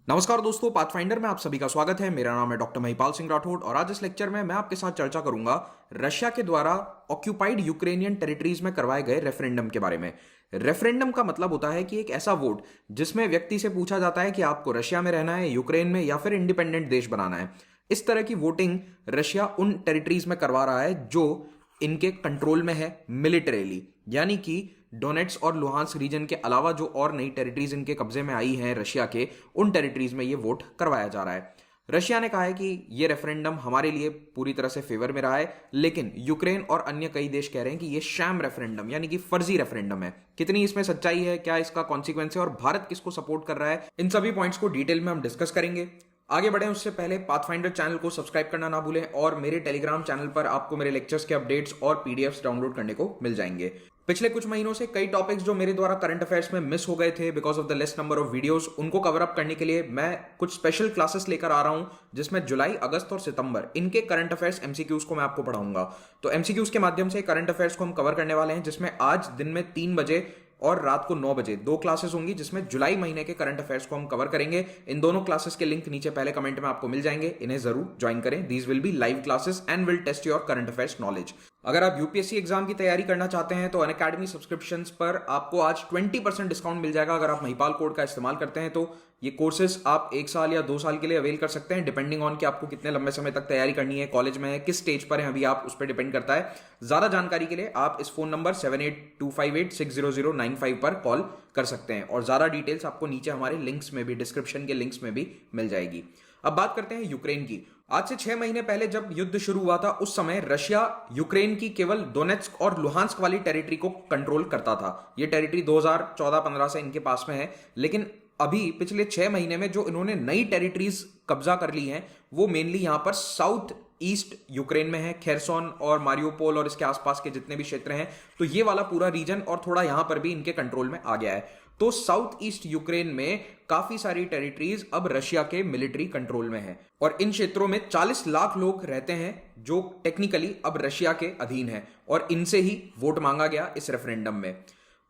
नमस्कार दोस्तों, पाथफाइंडर में आप सभी का स्वागत है। मेरा नाम है डॉक्टर महिपाल सिंह राठौड़ और आज इस लेक्चर में मैं आपके साथ चर्चा करूंगा रशिया के द्वारा ऑक्यूपाइड यूक्रेनियन टेरिटरीज में करवाए गए रेफरेंडम के बारे में। रेफरेंडम का मतलब होता है कि एक ऐसा वोट जिसमें व्यक्ति से पूछा जाता है कि आपको रशिया में रहना है, यूक्रेन में, या फिर इंडिपेंडेंट देश बनाना है। इस तरह की वोटिंग रशिया उन टेरिटरीज में करवा रहा है जो इनके कंट्रोल में है मिलिटरीली, यानी कि डोनेट्स और लुहांस्क रीजन के अलावा जो और नई टेरिटरीज इनके कब्जे में आई हैं रशिया के, उन टेरिटरीज में ये वोट करवाया जा रहा है। रशिया ने कहा है कि ये रेफरेंडम हमारे लिए पूरी तरह से फेवर में रहा है, लेकिन यूक्रेन और अन्य कई देश कह रहे हैं कि ये शैम रेफरेंडम यानी कि फर्जी रेफरेंडम है। कितनी इसमें सच्चाई है, क्या इसका कॉन्सिक्वेंस है और भारत किसको सपोर्ट कर रहा है, इन सभी पॉइंट्स को डिटेल में हम डिस्कस करेंगे। आगे बढ़े उससे पहले पाथफाइंडर चैनल को सब्सक्राइब करना ना भूलें और मेरे टेलीग्राम चैनल पर आपको मेरे लेक्चर्स के अपडेट्स और पीडीएफ्स डाउनलोड करने को मिल जाएंगे। पिछले कुछ महीनों से कई टॉपिक्स जो मेरे द्वारा करंट अफेयर्स में मिस हो गए थे because of the less number of videos, उनको कवर अप करने के लिए मैं कुछ स्पेशल क्लासेस लेकर आ रहा हूं जिसमें जुलाई, अगस्त और सितंबर इनके करंट अफेयर्स एमसीक्यूज को मैं आपको पढ़ाऊंगा। तो एमसीक्यूज के माध्यम से करंट अफेयर्स को हम कवर करने वाले हैं, जिसमें आज दिन में 3 बजे और रात को 9 बजे 2 क्लासेस होंगी, जिसमें जुलाई महीने के करंट अफेयर्स को हम कवर करेंगे। इन दोनों क्लासेस के लिंक नीचे पहले कमेंट में आपको मिल जाएंगे, इन्हें जरूर ज्वाइन करें। These will be live classes and will test your current affairs knowledge. अगर आप यूपीएससी एग्जाम की तैयारी करना चाहते हैं तो अनअकैडमी सब्सक्रिप्शंस पर आपको आज 20% डिस्काउंट मिल जाएगा अगर आप महिपाल कोड का इस्तेमाल करते हैं। तो ये कोर्सेज आप 1 साल या 2 साल के लिए अवेल कर सकते हैं, डिपेंडिंग ऑन कि आपको कितने लंबे समय तक तैयारी करनी है, कॉलेज में है, किस स्टेज पर है अभी आप, उस पर डिपेंड करता है। ज्यादा जानकारी के लिए आप इस फोन नंबर 7825860095 पर कॉल कर सकते हैं और ज्यादा डिटेल्स आपको नीचे हमारे लिंक्स में भी, डिस्क्रिप्शन के लिंक्स में भी मिल जाएगी। अब बात करते हैं यूक्रेन की। आज से 6 महीने पहले जब युद्ध शुरू हुआ था, उस समय रशिया यूक्रेन की केवल डोनेट्स्क और लुहांस्क वाली टेरिटरी को कंट्रोल करता था। ये टेरिटरी 2014-15 से इनके पास में है, लेकिन अभी पिछले 6 महीने में जो इन्होंने नई टेरिटरीज कब्जा कर ली हैं वो मेनली यहां पर साउथ ईस्ट यूक्रेन में है। खेरसोन और मारियोपोल और इसके आसपास के जितने भी क्षेत्र हैं, तो ये वाला पूरा रीजन और थोड़ा यहां पर भी इनके कंट्रोल में आ गया है। तो साउथ ईस्ट यूक्रेन में काफी सारी टेरिटरीज अब रशिया के मिलिट्री कंट्रोल में है और इन क्षेत्रों में 40 लाख लोग रहते हैं जो टेक्निकली अब रशिया के अधीन है और इनसे ही वोट मांगा गया इस रेफरेंडम में।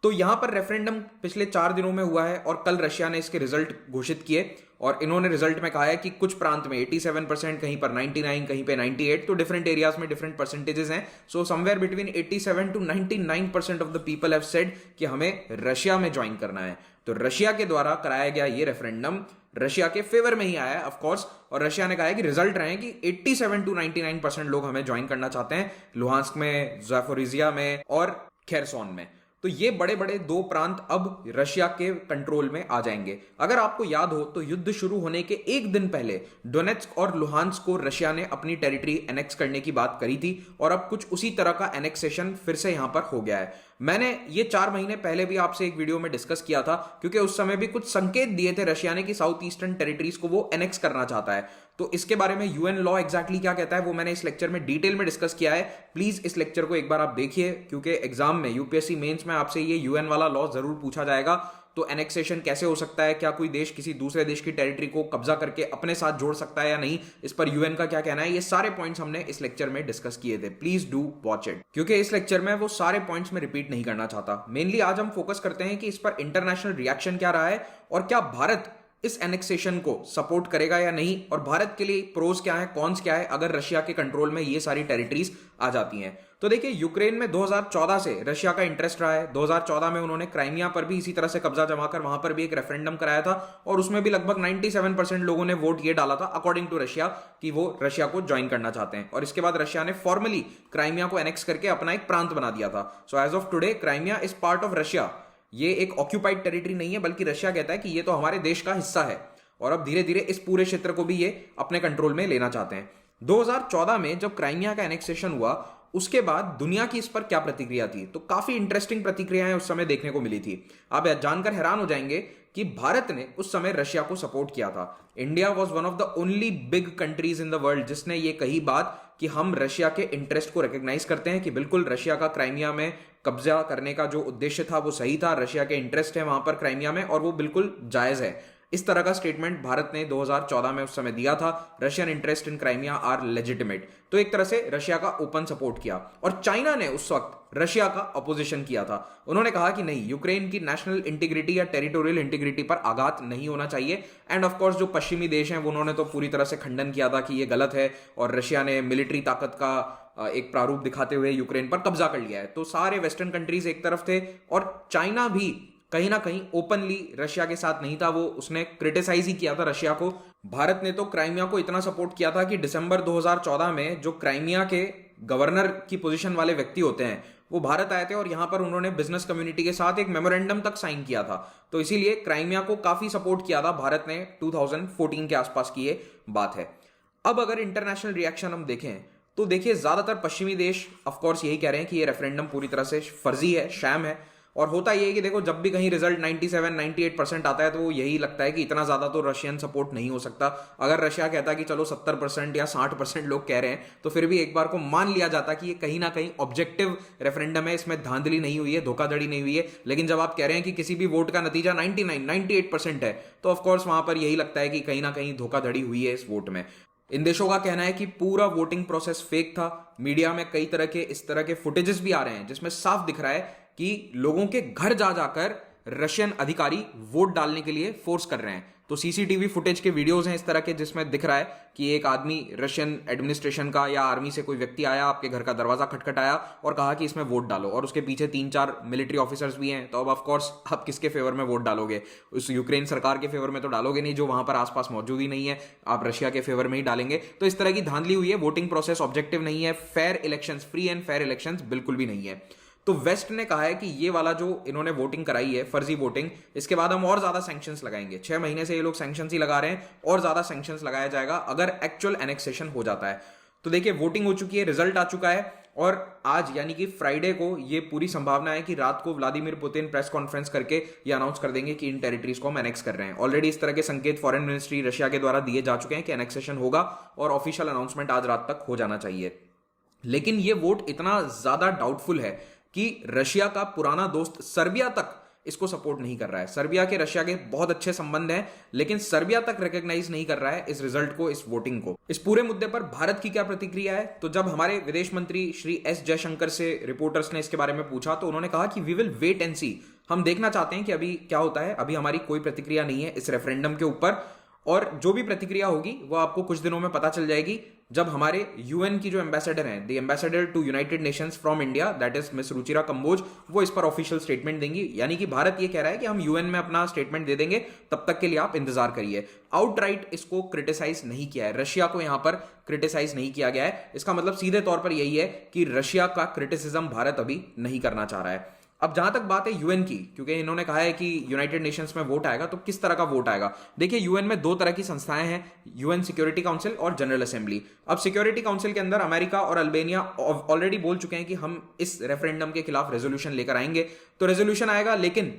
तो यहां पर रेफरेंडम पिछले 4 दिनों में हुआ है और कल रशिया ने इसके रिजल्ट घोषित किए और इन्होंने रिजल्ट में कहा है कि कुछ प्रांत में 87%, कहीं पर 99, कहीं पे 98, तो डिफरेंट एरियाज में डिफरेंट परसेंटेजेस हैं। So somewhere between 87 to 99% of the people have said कि हमें रशिया में ज्वाइन करना है। तो रशिया के द्वारा कराया गया ये रेफरेंडम रशिया के फेवर में ही आया है ऑफ कोर्स, और रशिया ने कहा है कि रिजल्ट रहे कि 87 to 99% लोग हमें ज्वाइन करना चाहते हैं लुहांस्क में, ज़ापोरिजिया में और खेरसोन में। तो ये बड़े बड़े 2 प्रांत अब रशिया के कंट्रोल में आ जाएंगे। अगर आपको याद हो तो युद्ध शुरू होने के 1 दिन पहले डोनेट्स्क और लुहांस्क को रशिया ने अपनी टेरिटरी एनेक्स करने की बात करी थी और अब कुछ उसी तरह का एनेक्सेशन फिर से यहां पर हो गया है। मैंने ये 4 महीने पहले भी आपसे एक वीडियो में डिस्कस किया था, क्योंकि उस समय भी कुछ संकेत दिए थे रशिया ने कि साउथ ईस्टर्न टेरिटरीज को वो एनेक्स करना चाहता है। तो इसके बारे में यूएन लॉ एग्जैक्टली क्या कहता है वो मैंने इस लेक्चर में डिटेल में डिस्कस किया है। प्लीज इस लेक्चर को एक बार आप देखिए, क्योंकि एग्जाम में, यूपीएससी मेंस में आपसे ये यूएन वाला लॉ जरूर पूछा जाएगा। तो एनेक्सेशन कैसे हो सकता है, क्या कोई देश किसी दूसरे देश की टेरिटरी को कब्जा करके अपने साथ जोड़ सकता है या नहीं, इस पर यूएन का क्या कहना है, ये सारे पॉइंट्स हमने इस लेक्चर में डिस्कस किए थे। प्लीज डू वॉच इट, क्योंकि इस लेक्चर में वो सारे पॉइंट्स में रिपीट नहीं करना चाहता। मेनली आज हम फोकस करते हैं कि इस पर इंटरनेशनल रिएक्शन क्या रहा है और क्या भारत इस एनेक्सेशन को सपोर्ट करेगा या नहीं, और भारत के लिए प्रोज क्या है, कॉन्स क्या है अगर रशिया के कंट्रोल में ये सारी टेरिटरीज आ जाती हैं। तो देखिए, यूक्रेन में 2014 से रशिया का इंटरेस्ट रहा है। 2014 में उन्होंने क्राइमिया पर भी इसी तरह से कब्जा जमाकर वहां पर भी एक रेफरेंडम कराया था और उसमें भी लगभग 97% लोगों ने वोट ये डाला था अकॉर्डिंग टू रशिया कि वो रशिया को ज्वाइन करना चाहते हैं। और इसके बाद रशिया ने फॉर्मली क्राइमिया को एनेक्स करके अपना एक प्रांत बना दिया था। So as of today Crimea is part of Russia. ये एक ऑक्यूपाइड टेरिटरी नहीं है, बल्कि रशिया कहता है कि ये तो हमारे देश का हिस्सा है और अब धीरे धीरे इस पूरे क्षेत्र को भी ये अपने कंट्रोल में लेना चाहते हैं। 2014 में जब क्राइमिया का एनेक्सेशन हुआ, उसके बाद दुनिया की इस पर क्या प्रतिक्रिया थी, तो काफी इंटरेस्टिंग प्रतिक्रियाएं उस समय देखने को मिली थी। आप जानकर हैरान हो जाएंगे कि भारत ने उस समय रशिया को सपोर्ट किया था। India was one of the only big countries in the world जिसने ये कही बात कि हम रशिया के इंटरेस्ट को रिकॉग्नाइज करते हैं, कि बिल्कुल रशिया का क्राइमिया में कब्जा करने का जो उद्देश्य था वो सही था, रशिया के इंटरेस्ट है वहां पर क्राइमिया में और वो बिल्कुल जायज है। इस तरह का स्टेटमेंट भारत ने 2014 में उस समय दिया था। Russian interest in Crimea are legitimate. तो एक तरह से रशिया का ओपन सपोर्ट किया। और चाइना ने उस वक्त रशिया का अपोजिशन किया था। उन्होंने कहा कि नहीं, यूक्रेन की नेशनल इंटीग्रिटी या टेरिटोरियल इंटीग्रिटी पर आघात नहीं होना चाहिए। एंड ऑफ कोर्स जो पश्चिमी देश हैं उन्होंने तो पूरी तरह से खंडन किया था कि ये गलत है, और रशिया ने मिलिट्री ताकत का एक प्रारूप दिखाते हुए यूक्रेन पर कब्जा कर लिया है। तो सारे वेस्टर्न कंट्रीज एक तरफ थे, और चाइना भी कहीं ना कहीं ओपनली रशिया के साथ नहीं था। वो उसने क्रिटिसाइज ही किया था रशिया को। भारत ने तो क्राइमिया को इतना सपोर्ट किया था कि दिसंबर 2014 में जो क्राइमिया के गवर्नर की पोजीशन वाले व्यक्ति होते हैं वो भारत आए थे, और यहां पर उन्होंने बिजनेस कम्युनिटी के साथ एक मेमोरेंडम तक साइन किया था। तो इसीलिए क्राइमिया को काफी सपोर्ट किया था भारत ने। 2014 के आसपास की ये बात है। अब अगर इंटरनेशनल रिएक्शन हम देखें तो देखिए, ज्यादातर पश्चिमी देश ऑफकोर्स यही कह रहे हैं कि ये रेफरेंडम पूरी तरह से फर्जी है, शैम है। और होता ये है कि देखो, जब भी कहीं रिजल्ट 97-98% आता है तो यही लगता है कि इतना ज्यादा तो रशियन सपोर्ट नहीं हो सकता। अगर रशिया कहता है कि चलो 70% या 60% लोग कह रहे हैं, तो फिर भी एक बार को मान लिया जाता कि ये कहीं ना कहीं ऑब्जेक्टिव रेफरेंडम है, इसमें धांधली नहीं हुई है, धोखाधड़ी नहीं हुई है। लेकिन जब आप कह रहे हैं कि किसी भी वोट का नतीजा 99-98% है, तो ऑफकोर्स वहां पर यही लगता है कि कहीं ना कहीं धोखाधड़ी हुई है इस वोट में। इन देशों का कहना है कि पूरा वोटिंग प्रोसेस फेक था। मीडिया में कई तरह के इस तरह के फुटेजेस भी आ रहे हैं जिसमें साफ दिख रहा है कि लोगों के घर जा जाकर रशियन अधिकारी वोट डालने के लिए फोर्स कर रहे हैं। तो सीसीटीवी फुटेज के वीडियोस हैं इस तरह के जिसमें दिख रहा है कि एक आदमी रशियन एडमिनिस्ट्रेशन का या आर्मी से कोई व्यक्ति आया, आपके घर का दरवाजा खटखटाया और कहा कि इसमें वोट डालो, और उसके पीछे 3-4 मिलिट्री ऑफिसर्स भी हैं। तो अब ऑफकोर्स आप किसके फेवर में वोट डालोगे? उस यूक्रेन सरकार के फेवर में तो डालोगे नहीं जो वहां पर आसपास मौजूद ही नहीं है, आप रशिया के फेवर में ही डालेंगे। तो इस तरह की धांधली हुई है। वोटिंग प्रोसेस ऑब्जेक्टिव नहीं है। Fair elections, free and fair elections बिल्कुल भी नहीं है। तो वेस्ट ने कहा है कि ये वाला जो इन्होंने वोटिंग कराई है, फर्जी वोटिंग, इसके बाद हम और ज्यादा सैंक्शंस लगाएंगे। 6 महीने से ये लोग सैंक्शंस ही लगा रहे हैं, और ज्यादा सैंक्शंस लगाया जाएगा अगर एक्चुअल एनेक्सेशन हो जाता है। तो देखिए, वोटिंग हो चुकी है, रिजल्ट आ चुका है, और आज यानी कि फ्राइडे को ये पूरी संभावना है कि रात को व्लादिमीर पुतिन प्रेस कॉन्फ्रेंस करके ये अनाउंस कर देंगे कि इन टेरिटरीज को हम एनेक्स कर रहे हैं। ऑलरेडी इस तरह के संकेत फॉरेन मिनिस्ट्री रशिया के द्वारा दिए जा चुके हैं कि एनेक्सेशन होगा, और ऑफिशियल अनाउंसमेंट आज रात तक हो जाना चाहिए। लेकिन ये वोट इतना ज्यादा डाउटफुल है कि रशिया का पुराना दोस्त सर्बिया तक इसको सपोर्ट नहीं कर रहा है। सर्बिया के रशिया के बहुत अच्छे संबंध हैं, लेकिन सर्बिया तक रिकॉग्नाइज नहीं कर रहा है इस रिजल्ट को, इस वोटिंग को। इस पूरे मुद्दे पर भारत की क्या प्रतिक्रिया है? तो जब हमारे विदेश मंत्री श्री एस जयशंकर से रिपोर्टर्स ने इसके बारे में पूछा तो उन्होंने कहा कि वी विल वेट एंड सी। हम देखना चाहते हैं कि अभी क्या होता है। अभी हमारी कोई प्रतिक्रिया नहीं है इस रेफरेंडम के ऊपर, और जो भी प्रतिक्रिया होगी वो आपको कुछ दिनों में पता चल जाएगी जब हमारे यूएन की जो एम्बेसडर हैं, the ambassador to United Nations from India, that is Miss Ruchira Kamboj, वो इस पर ऑफिशियल स्टेटमेंट देंगी। यानी कि भारत ये कह रहा है कि हम यूएन में अपना स्टेटमेंट दे देंगे, तब तक के लिए आप इंतजार करिए। आउटराइट इसको क्रिटिसाइज नहीं किया है, रशिया को यहां पर क्रिटिसाइज नहीं किया गया है। इसका मतलब सीधे तौर पर यही है कि रशिया का क्रिटिसिज्म भारत अभी नहीं करना चाह रहा है। अब जहां तक बात है यूएन की, क्योंकि इन्होंने कहा है कि यूनाइटेड नेशंस में वोट आएगा, तो किस तरह का वोट आएगा? देखिए, यूएन में 2 तरह की संस्थाएं हैं, यूएन सिक्योरिटी काउंसिल और जनरल असेंबली। अब सिक्योरिटी काउंसिल के अंदर अमेरिका और अल्बानिया ऑलरेडी बोल चुके हैं कि हम इस रेफरेंडम के खिलाफ रेजोल्यूशन लेकर आएंगे। तो रेजोल्यूशन आएगा, लेकिन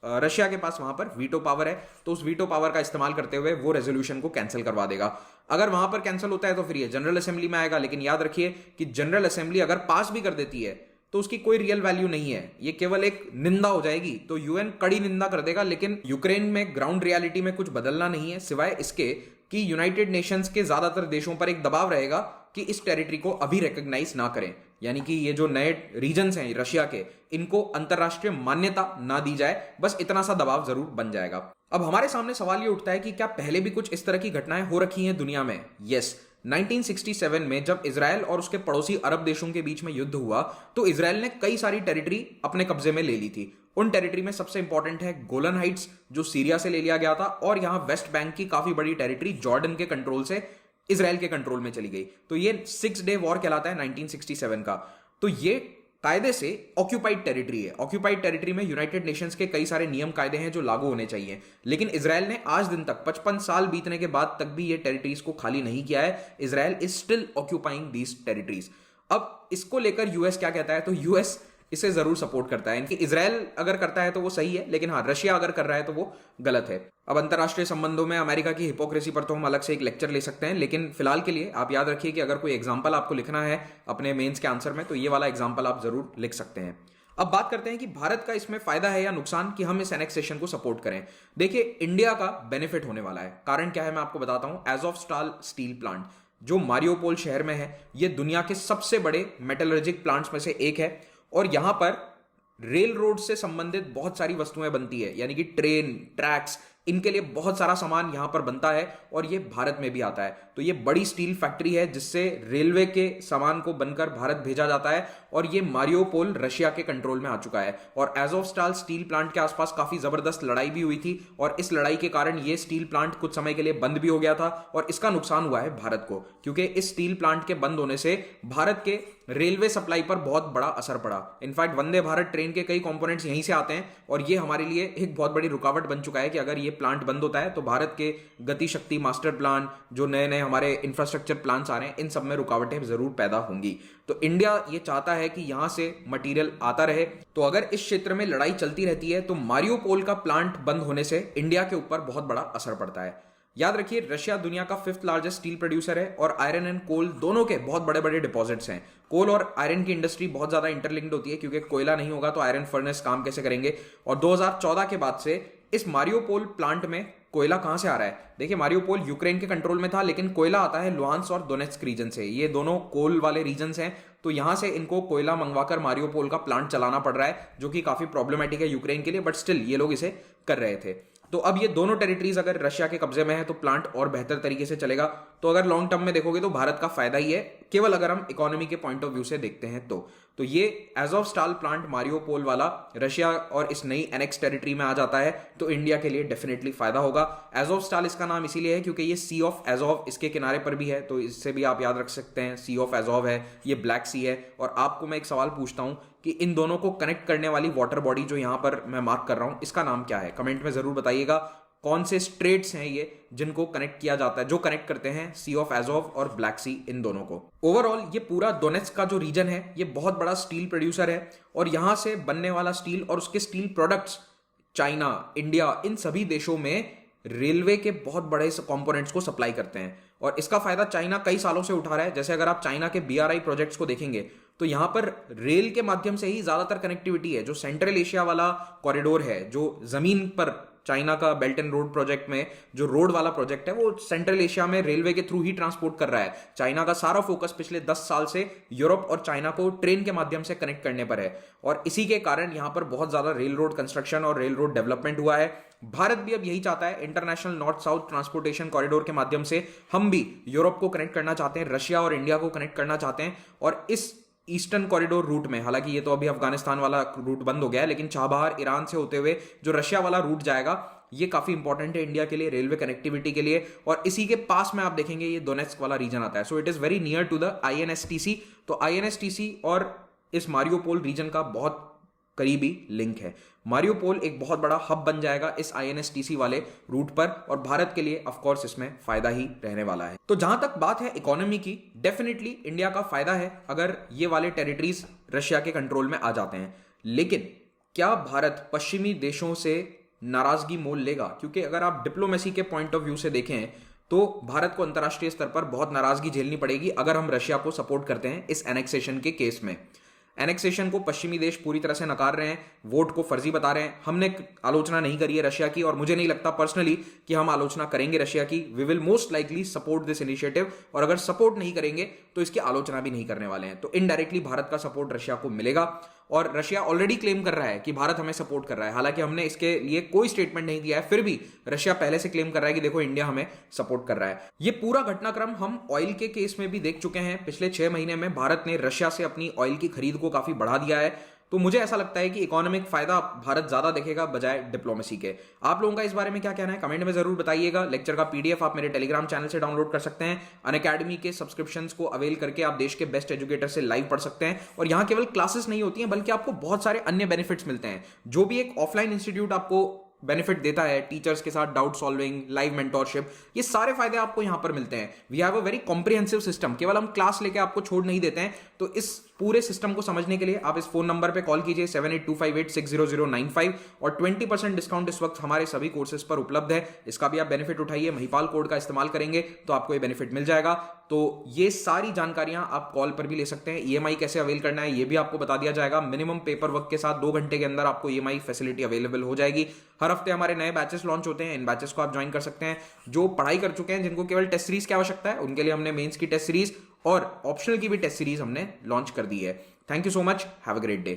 रशिया के पास वहां पर वीटो पावर है, तो उस वीटो पावर का इस्तेमाल करते हुए वो रेजोल्यूशन को कैंसिल करवा देगा। अगर वहां पर कैंसिल होता है तो फिर ये जनरल असेंबली में आएगा, लेकिन याद रखिए कि जनरल असेंबली अगर पास भी कर देती है तो उसकी कोई रियल वैल्यू नहीं है, ये केवल एक निंदा हो जाएगी। तो यूएन कड़ी निंदा कर देगा, लेकिन यूक्रेन में ग्राउंड रियलिटी में कुछ बदलना नहीं है, सिवाय इसके कि यूनाइटेड नेशंस के ज्यादातर देशों पर एक दबाव रहेगा कि इस टेरिटरी को अभी रिकॉग्नाइज ना करें। यानी कि ये जो नए रीजन्स हैं रशिया के, इनको अंतरराष्ट्रीय मान्यता ना दी जाए, बस इतना सा दबाव जरूर बन जाएगा। अब हमारे सामने सवाल ये उठता है कि क्या पहले भी कुछ इस तरह की घटनाएं हो रखी हैं दुनिया में? यस, 1967 में जब इजराइल और उसके पड़ोसी अरब देशों के बीच में युद्ध हुआ तो इजराइल ने कई सारी टेरिटरी अपने कब्जे में ले ली थी। उन टेरिटरी में सबसे इंपॉर्टेंट है गोलन हाइट्स, जो सीरिया से ले लिया गया था, और यहां वेस्ट बैंक की काफी बड़ी टेरिटरी जॉर्डन के कंट्रोल से इजराइल के कंट्रोल में चली गई। तो ये 6 डे वॉर कहलाता है 1967 का। तो ये कायदे से ऑक्यूपाइड टेरिटरी है। ऑक्यूपाइड टेरिटरी में यूनाइटेड नेशंस के कई सारे नियम कायदे हैं जो लागू होने चाहिए, लेकिन इजराइल ने आज दिन तक 55 साल बीतने के बाद तक भी ये टेरिटरीज को खाली नहीं किया है। Israel is still occupying these territories. अब इसको लेकर यूएस क्या कहता है? तो यूएस इसे जरूर सपोर्ट करता है। इनकी इजराइल अगर करता है तो वो सही है, लेकिन हाँ, रशिया अगर कर रहा है तो वो गलत है। अब अंतरराष्ट्रीय संबंधों में अमेरिका की हिपोक्रेसी पर तो हम अलग से एक लेक्चर ले सकते हैं, लेकिन फिलहाल के लिए आप याद रखिए कि अगर कोई एग्जाम्पल आपको लिखना है अपने मेंस के आंसर में, तो ये वाला एग्जाम्पल आप जरूर लिख सकते हैं। अब बात करते हैं कि भारत का इसमें फायदा है या नुकसान कि हम इस एनेक्सेशन को सपोर्ट करें। देखिए, इंडिया का बेनिफिट होने वाला है। कारण क्या है मैं आपको बताता हूं। एज़ोवस्टाल स्टील प्लांट जो मारियोपोल शहर में है, यह दुनिया के सबसे बड़े मेटलर्जिक प्लांट्स में से एक है और यहां पर रेल रोड से संबंधित बहुत सारी वस्तुएं बनती है, यानी कि ट्रेन, ट्रैक्स, इनके लिए बहुत सारा सामान यहां पर बनता है और ये भारत में भी आता है। तो ये बड़ी स्टील फैक्ट्री है जिससे रेलवे के सामान को बनकर भारत भेजा जाता है और ये मारियोपोल रशिया के कंट्रोल में आ चुका है। और एज़ोवस्टाल स्टील प्लांट के आसपास काफी जबरदस्त लड़ाई भी हुई थी और इस लड़ाई के कारण ये स्टील प्लांट कुछ समय के लिए बंद भी हो गया था और इसका नुकसान हुआ है भारत को, क्योंकि इस स्टील प्लांट के बंद होने से भारत के रेलवे सप्लाई पर बहुत बड़ा असर पड़ा। इनफैक्ट वंदे भारत ट्रेन के कई कंपोनेंट्स यहीं से आते हैं और ये हमारे लिए एक बहुत बड़ी रुकावट बन चुका है कि अगर ये प्लांट बंद होता है तो भारत के गति शक्ति मास्टर प्लान, जो नए नए हमारे इंफ्रास्ट्रक्चर प्लान्स आ रहे हैं, इन सब में रुकावटें जरूर पैदा होंगी। तो इंडिया ये चाहता है कि यहां से मटेरियल आता रहे। तो अगर इस क्षेत्र में लड़ाई चलती रहती है तो मारियोपोल का प्लांट बंद होने से इंडिया के ऊपर बहुत बड़ा असर पड़ता है। याद रखिए, रशिया दुनिया का 5th लार्जेस्ट स्टील प्रोड्यूसर है और आयरन एंड कोल दोनों के बहुत बड़े बड़े डिपॉजिट्स हैं। कोल और आयरन की इंडस्ट्री बहुत ज्यादा इंटरलिंक्ड होती है, क्योंकि कोयला नहीं होगा तो आयरन फर्नेस काम कैसे करेंगे। और 2014 के बाद से इस मारियोपोल प्लांट में कोयला कहां से आ रहा है? देखिए, मारियोपोल यूक्रेन के कंट्रोल में था, लेकिन कोयला आता है लुहांस्क और डोनेट्स्क रीजन से। ये दोनों कोल वाले रीजन्स हैं, तो यहां से इनको कोयला मंगवाकर मारियोपोल का प्लांट चलाना पड़ रहा है, जो कि काफी प्रॉब्लमेटिक है यूक्रेन के लिए, बट स्टिल ये लोग इसे कर रहे थे। तो अब ये दोनों टेरिटरीज अगर रशिया के कब्जे में है तो प्लांट और बेहतर तरीके से चलेगा। तो अगर लॉन्ग टर्म में देखोगे तो भारत का फायदा ही है, केवल अगर हम इकोनॉमी के पॉइंट ऑफ व्यू से देखते हैं तो ये एज़ोवस्टाल प्लांट मारियोपोल वाला रशिया और इस नई एनेक्स टेरिटरी में आ जाता है तो इंडिया के लिए डेफिनेटली फायदा होगा। एज़ोवस्टाल इसका नाम इसीलिए है क्योंकि ये सी ऑफ एज़ोव इसके किनारे पर भी है, तो इससे भी आप याद रख सकते हैं। सी ऑफ एज़ोव है, ये ब्लैक सी है। और आपको मैं एक सवाल पूछता हूं कि इन दोनों को कनेक्ट करने वाली वाटर बॉडी जो यहां पर मैं मार्क कर रहा हूं, इसका नाम क्या है? कमेंट में जरूर बताइएगा। कौन से स्ट्रेट्स हैं ये जिनको कनेक्ट किया जाता है, जो कनेक्ट करते हैं सी ऑफ एज़ोव और ब्लैक सी, इन दोनों को। ओवरऑल ये पूरा डोनेट्स्क का जो रीजन है ये बहुत बड़ा स्टील प्रोड्यूसर है और यहां से बनने वाला स्टील और उसके स्टील प्रोडक्ट्स चाइना, इंडिया, इन सभी देशों में रेलवे के बहुत बड़े कंपोनेंट्स को सप्लाई करते हैं और इसका फायदा चाइना कई सालों से उठा रहा है। जैसे अगर आप चाइना के BRI प्रोजेक्ट्स को देखेंगे तो यहां पर रेल के माध्यम से ही ज्यादातर कनेक्टिविटी है। जो सेंट्रल एशिया वाला कॉरिडोर है, जो जमीन पर चाइना का बेल्ट एंड रोड प्रोजेक्ट में जो रोड वाला प्रोजेक्ट है, वो सेंट्रल एशिया में रेलवे के थ्रू ही ट्रांसपोर्ट कर रहा है। चाइना का सारा फोकस पिछले 10 साल से यूरोप और चाइना को ट्रेन के माध्यम से कनेक्ट करने पर है और इसी के कारण यहां पर बहुत ज्यादा रेल रोड कंस्ट्रक्शन और रेल रोड डेवलपमेंट हुआ है। भारत भी अब यही चाहता है, international north south transportation corridor के माध्यम से हम भी यूरोप को कनेक्ट करना चाहते हैं, रशिया और इंडिया को कनेक्ट करना चाहते हैं। और इस ईस्टर्न कॉरिडोर रूट में, हालांकि ये तो अभी अफगानिस्तान वाला रूट बंद हो गया है, लेकिन चाबहार ईरान से होते हुए जो रशिया वाला रूट जाएगा, ये काफी इंपॉर्टेंट है इंडिया के लिए, रेलवे कनेक्टिविटी के लिए। और इसी के पास में आप देखेंगे ये डोनेट्स्क वाला रीजन आता है, so it is very near to the INSTC। तो INSTC और इस मारियोपोल रीजन का बहुत करीबी लिंक है। मारियोपोल एक बहुत बड़ा हब बन जाएगा इस INSTC वाले रूट पर और भारत के लिए ऑफ कोर्स इसमें फायदा ही रहने वाला है। तो जहां तक बात है इकोनॉमी की, डेफिनेटली इंडिया का फायदा है अगर ये वाले टेरिटरीज रशिया के कंट्रोल में आ जाते हैं। लेकिन क्या भारत पश्चिमी देशों से नाराजगी मोल लेगा? क्योंकि अगर आप डिप्लोमेसी के पॉइंट ऑफ व्यू से देखें तो भारत को अंतर्राष्ट्रीय स्तर पर बहुत नाराजगी झेलनी पड़ेगी अगर हम रशिया को सपोर्ट करते हैं इस एनेक्सेशन के केस में। एनेक्सेशन को पश्चिमी देश पूरी तरह से नकार रहे हैं, वोट को फर्जी बता रहे हैं। हमने आलोचना नहीं करी है रशिया की और मुझे नहीं लगता पर्सनली कि हम आलोचना करेंगे रशिया की। We will most likely support this initiative और अगर सपोर्ट नहीं करेंगे तो इसकी आलोचना भी नहीं करने वाले हैं। तो इनडायरेक्टली भारत का सपोर्ट रशिया को मिलेगा और रशिया ऑलरेडी क्लेम कर रहा है कि भारत हमें सपोर्ट कर रहा है। हालांकि हमने इसके लिए कोई स्टेटमेंट नहीं दिया है, फिर भी रशिया पहले से क्लेम कर रहा है कि देखो इंडिया हमें सपोर्ट कर रहा है। ये पूरा घटनाक्रम हम ऑयल के केस में भी देख चुके हैं। पिछले 6 महीने में भारत ने रशिया से अपनी ऑयल की खरीद को काफी बढ़ा दिया है। तो मुझे ऐसा लगता है कि इकोनॉमिक फायदा भारत ज्यादा देखेगा बजाय डिप्लोमेसी के। आप लोगों का इस बारे में क्या कहना है कमेंट में जरूर बताइएगा। लेक्चर का PDF आप मेरे टेलीग्राम चैनल से डाउनलोड कर सकते हैं। अनअकैडमी के सब्सक्रिप्शंस को अवेल करके आप देश के बेस्ट एजुकेटर से लाइव पढ़ सकते हैं और यहां केवल क्लासेस नहीं होती हैं बल्कि आपको बहुत सारे अन्य बेनिफिट्स मिलते हैं। जो भी एक ऑफलाइन इंस्टीट्यूट आपको बेनिफिट देता है, टीचर्स के साथ डाउट सॉल्विंग, लाइव मेंटोरशिप, ये सारे फायदे आपको यहां पर मिलते हैं। We have a very comprehensive system. केवल हम क्लास लेके आपको छोड़ नहीं देते हैं। तो इस पूरे सिस्टम को समझने के लिए आप इस फोन नंबर पे कॉल कीजिए 7825860095 और 20% डिस्काउंट इस वक्त हमारे सभी कोर्सेज पर उपलब्ध है। इसका भी आप बेनिफिट उठाइए, महिपाल कोड का इस्तेमाल करेंगे तो आपको ये बेनिफिट मिल जाएगा। तो ये सारी जानकारियां आप कॉल पर भी ले सकते हैं। ईएमआई कैसे अवेल करना है ये भी आपको बता दिया जाएगा। मिनिमम पेपर वर्क के साथ 2 घंटे के अंदर आपको ईएमआई फैसिलिटी अवेलेबल हो जाएगी। हर हफ्ते हमारे नए बैचेस लॉन्च होते हैं, इन बैचेस को आप ज्वाइन कर सकते हैं। जो पढ़ाई कर चुके हैं, जिनको केवल टेस्ट सीरीज की आवश्यकता है, उनके लिए हमने मेंस की टेस्ट सीरीज और ऑप्शनल की भी टेस्ट सीरीज हमने लॉन्च कर दी है। Thank you so much, have a great day.